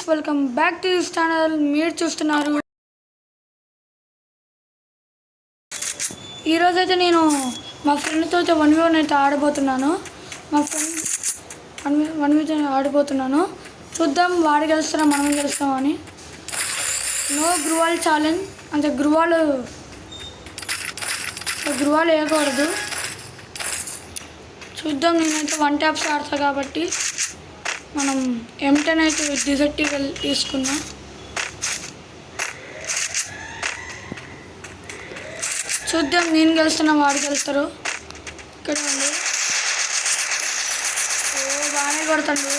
Welcome back to this channel. మీరు చూస్తున్నారు. ఈరోజైతే నేను మా ఫ్రెండ్తో అయితే 1v1 అయితే ఆడబోతున్నాను. మా ఫ్రెండ్ 1v1 ఆడిపోతున్నాను. చూద్దాం వాడు గెలుస్తారా మనం గెలుస్తామని. నో గ్రువాల్ ఛాలెంజ్, అంటే గ్రువాలు వేయకూడదు. చూద్దాం. నేనైతే 1 ట్యాప్స్ ఆడతా కాబట్టి మనం M10 అయితే డిజెక్టివ్ తీసుకున్నాం. చూద్దాం నేను గెలుస్తున్నా వాడు గెలుస్తారు. ఇక్కడ ఉంది. బాగానే కొడతాడు.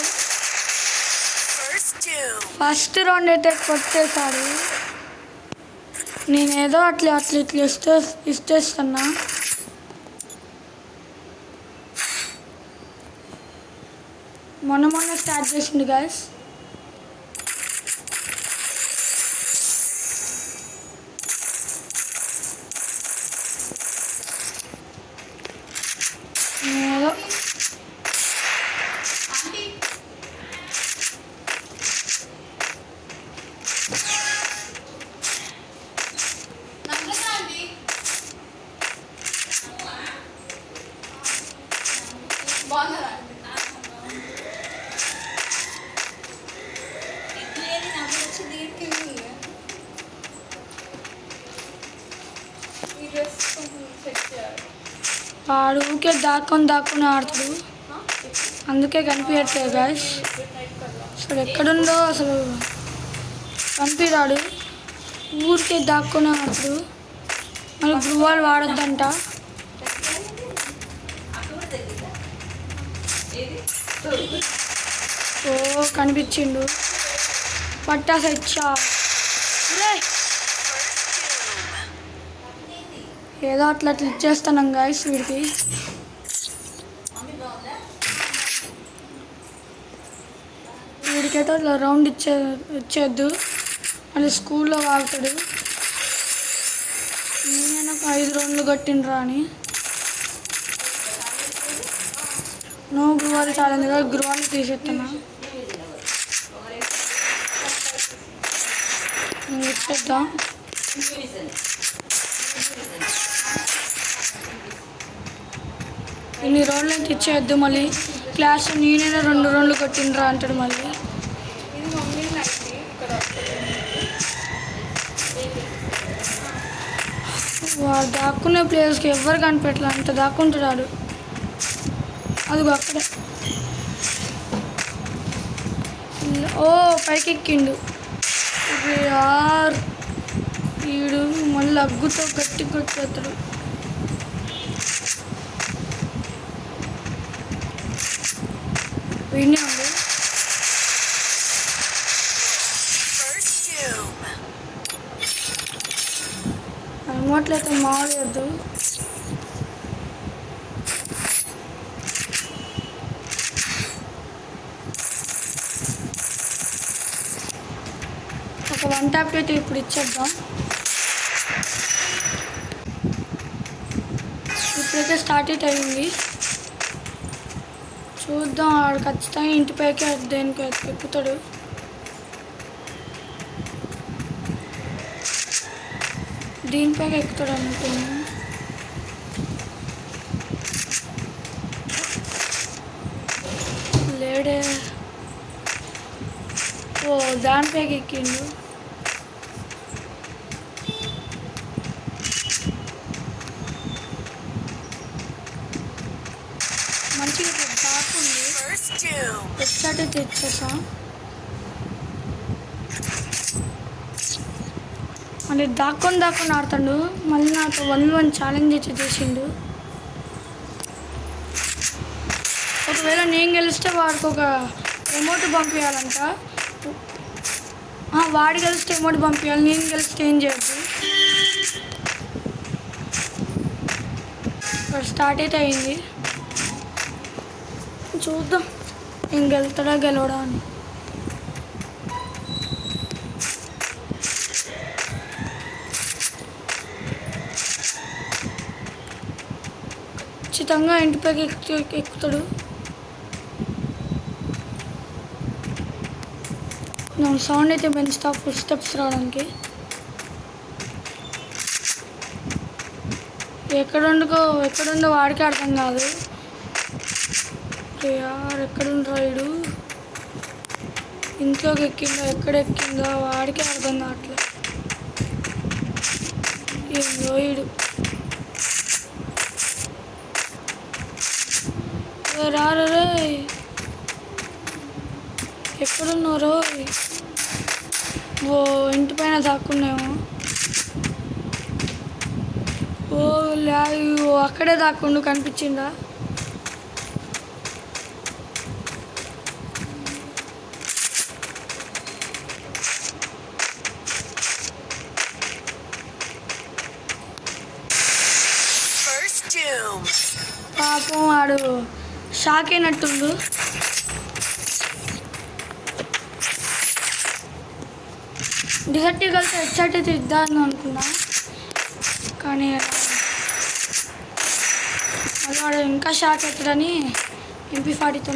ఫస్ట్ రౌండ్ అయితే కొట్టేశాడు. నేనేదో అట్లా ఇచ్చేస్తున్నా. మొన్న స్టార్ట్ చేసింది గాయస్. ఏదో వాడు ఊరికే దాక్కుని ఆడుతాడు, అందుకే కనిపించట్లేదు గాయస్. అసలు ఎక్కడుందో అసలు కనిపించాడు. ఊరికే దాక్కుని ఆడుతాడు. మరి గ్రువాల్ వాడొద్దంట. కనిపించిండు. పట్టాస ఇచ్చా. ఏదో అట్లా ఇచ్చేస్తున్నాం గాయస్ వీడికి. వీడికైతే అట్లా రౌండ్ ఇచ్చేద్దు, మళ్ళీ స్కూల్లో వాగుతాడు. నేను ఒక 5 రౌండ్లు కొట్టినరా అని. నో గ్రువాల్ ఛాలెంజ్ గా గ్రువాల్ తీసేస్తున్నా. ఇచ్చేద్దాం. ఇన్ని రౌండ్లు అయితే ఇచ్చేయద్దు. మళ్ళీ క్లాస్ నేనైనా 2 రౌండ్లు కొట్టినరా అంటాడు మళ్ళీ. వాడు దాక్కునే ప్లేయర్స్కి ఎవరు కనిపెట్టలే, అంత దాక్కుంటున్నాడు. అదిగో అక్కడే. పైకి ఎక్కిండు. వీడు మళ్ళీ అగ్గుతో గట్టి కొట్టేస్తాడు. వీడినే ఉంది. అమ్మట్లయితే మాడలేదు. ఒక 1 ట్యాప్ అయితే ఇప్పుడు ఇచ్చేద్దాం. ఇప్పుడైతే స్టార్ట్ అయితే అయింది. చూద్దాం. ఆడు ఖచ్చితంగా ఇంటిపైకి దేనికి ఎక్కుతాడు. దీనిపైకి ఎక్కుతాడు అనుకున్నాను. లేడే. దానిపైకి ఎక్కిండు. మంచిగా దాక్కుంది. హెడ్షాట్ అయితే ఇచ్చేసా. మళ్ళీ దాక్కొని ఆడుతాడు. మళ్ళీ నాకు 1v1 ఛాలెంజ్ అయితే చేసిండు. ఒకవేళ నేను గెలిస్తే వాడికి ఒక ఎమోట్ పంపించాలంట. వాడు గెలిస్తే ఎమోట్ పంపించాలి, నేను గెలిస్తే ఏం చేయద్దు. స్టార్ట్ అయితే అయింది. చూద్దాం ఏం గెలుతాడా గెలవడా అని. ఖచ్చితంగా ఇంటిపైకి ఎక్కుతాడు. నేను సౌండ్ అయితే పెంచుతా ఫుల్ స్టెప్స్ రావడానికి. ఎక్కడుండో వాడికి అర్థం కాదు. యార్ ఎక్కడుండ్రా వీడు? ఇంట్లోకి ఎక్కిందో ఎక్కడెక్కిందో వాడికే అర్థం కావట్లే. ఏందో వీడు. రారే ఎక్కడున్నారో? ఓ ఇంటి పైన దాక్కున్నామో. ఓ అక్కడే దాక్కుండు కనిపించిందా? పాపం వాడు షాక్ అయినట్టుండు. డిసెక్టివ్ కలిసి హెడ్షాట్ అయితే ఇద్దాను అనుకున్నా, కానీ అది వాడు ఇంకా షాక్ అవుతాడని MP40తో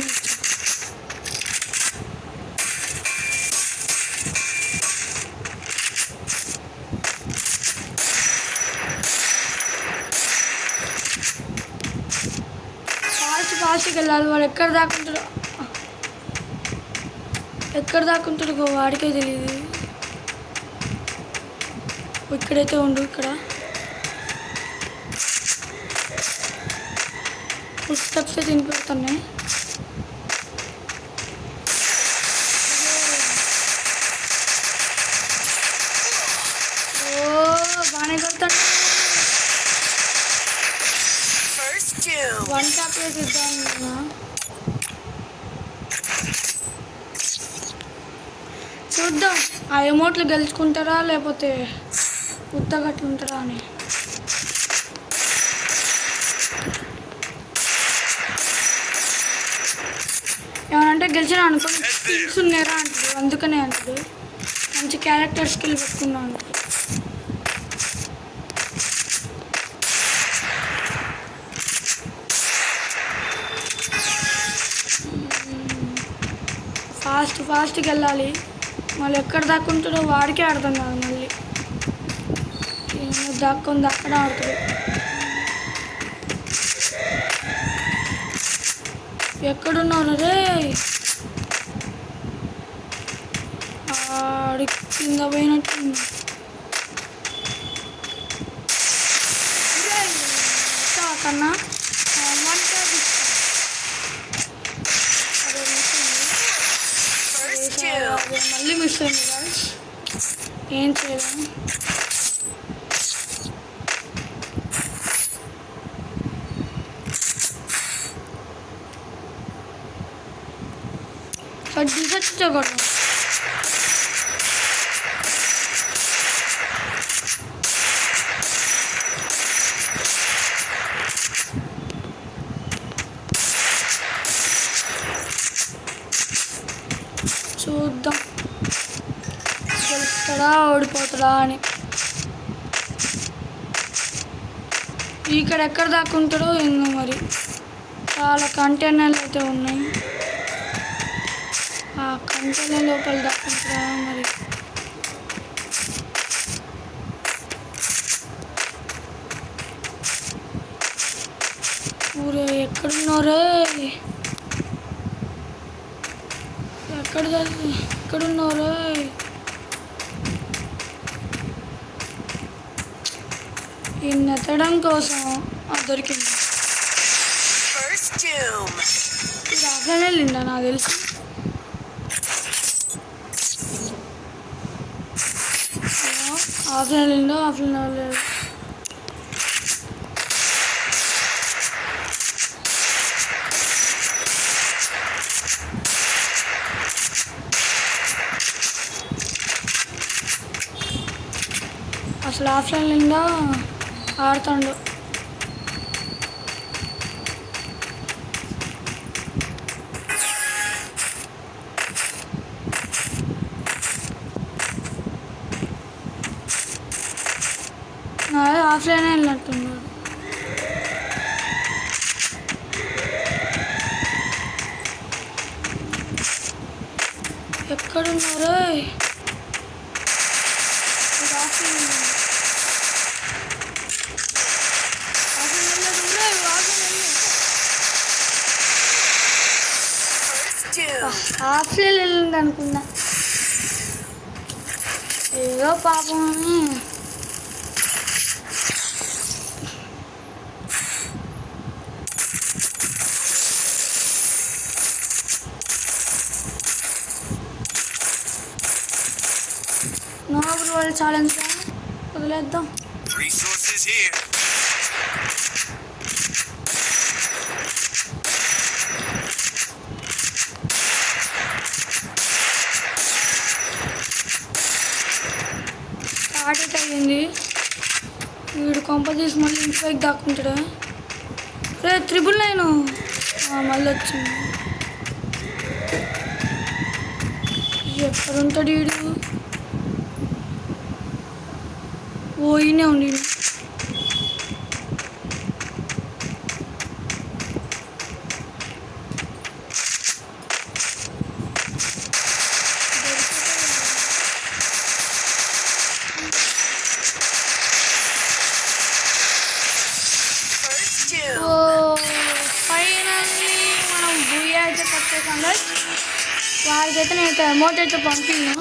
ఫాస్ట్కి వెళ్ళాలి. వాడు ఎక్కడ దాక్కుంటాడో వాడికే తెలియదు. ఇక్కడైతే ఉండు. ఇక్కడ ఫుల్ స్టెప్స్ అయితే వినిపెడుతున్నాయి. బాగానే కొడతాడు. వన్ ట్యాప్ వేసి ఇద్దాం. చూద్దాం ఆ ఎమోట్లు గెలుచుకుంటారా లేకపోతే ఉత్తగట్లు ఉంటారా అని. ఏమనంటే గెలిచినా అనుకోని స్కిల్స్ ఉన్నారా అంటాడు. అందుకనే అంటాడు మంచి క్యారెక్టర్ స్కిల్ పెట్టుకున్నా అంటాడు. ఫాస్ట్కి వెళ్ళాలి. మళ్ళీ ఎక్కడ దాక్కుంటాడో వాడికే అర్థం కాదు. మళ్ళీ దాక్కొని అక్కడ ఆడుతాడు. ఎక్కడున్నారు రే? ఆడి కింద పోయినట్టు కన్నా మళ్ళీ మిస్ అయింది గాయ్స్. ఏం చేయలేము. డిసెక్ట్ కొట్టు. చూద్దాం గెలుస్తాడా ఓడిపోతాడా అని. ఇక్కడ ఎక్కడ దాక్కుంటాడో ఏందో మరి. చాలా కంటైనర్లు అయితే ఉన్నాయి. ఆ కంటైనర్ లోపల దాక్కుంటాడా మరి. ఊరే ఎక్కడున్నారే? ఎక్కడున్నారే? ఈ నెత్తడం కోసం దొరికింది. ఇది ఆఫ్లైన్ వెళ్ళిండా నాకు తెలుసు. ఆఫ్లైన్ వెళ్ళిండో ఆఫ్లైన్ వెళ్ళలేదు. అసలు ఆఫ్లైన్ నిండా ఆడుతాడు. ఆఫ్లైన్ వెళ్ళినట్టున్నాడు. ఎక్కడున్నాడు? ఉన్నారు హాఫ్లీ వెళ్ళింది అనుకున్నా ఏదో పాపం అని నోబుల్ వాళ్ళు ఛాలెంజ్ వదిలేద్దాం స్టార్ట్ అయ్యింది వీడు కొంప తీసి మళ్ళీ ఇంటిపైకి దాక్కుంటాడు రే 999 మళ్ళీ వచ్చింది ఎక్కడుంటాడు వీడు ఈయనే ఉండి ఫైనల్లీ మనం బుయ్య అయితే పట్టేసాం వాడికైతే నేను అమౌంట్ అయితే పంపిను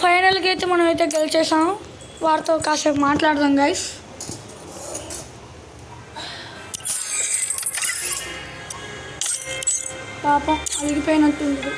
ఫైనల్గా అయితే మనం అయితే గెలిచేసాం వారితో కాసేపు మాట్లాడదాం గైస్ పాపం అలిగిపోయినట్టుంది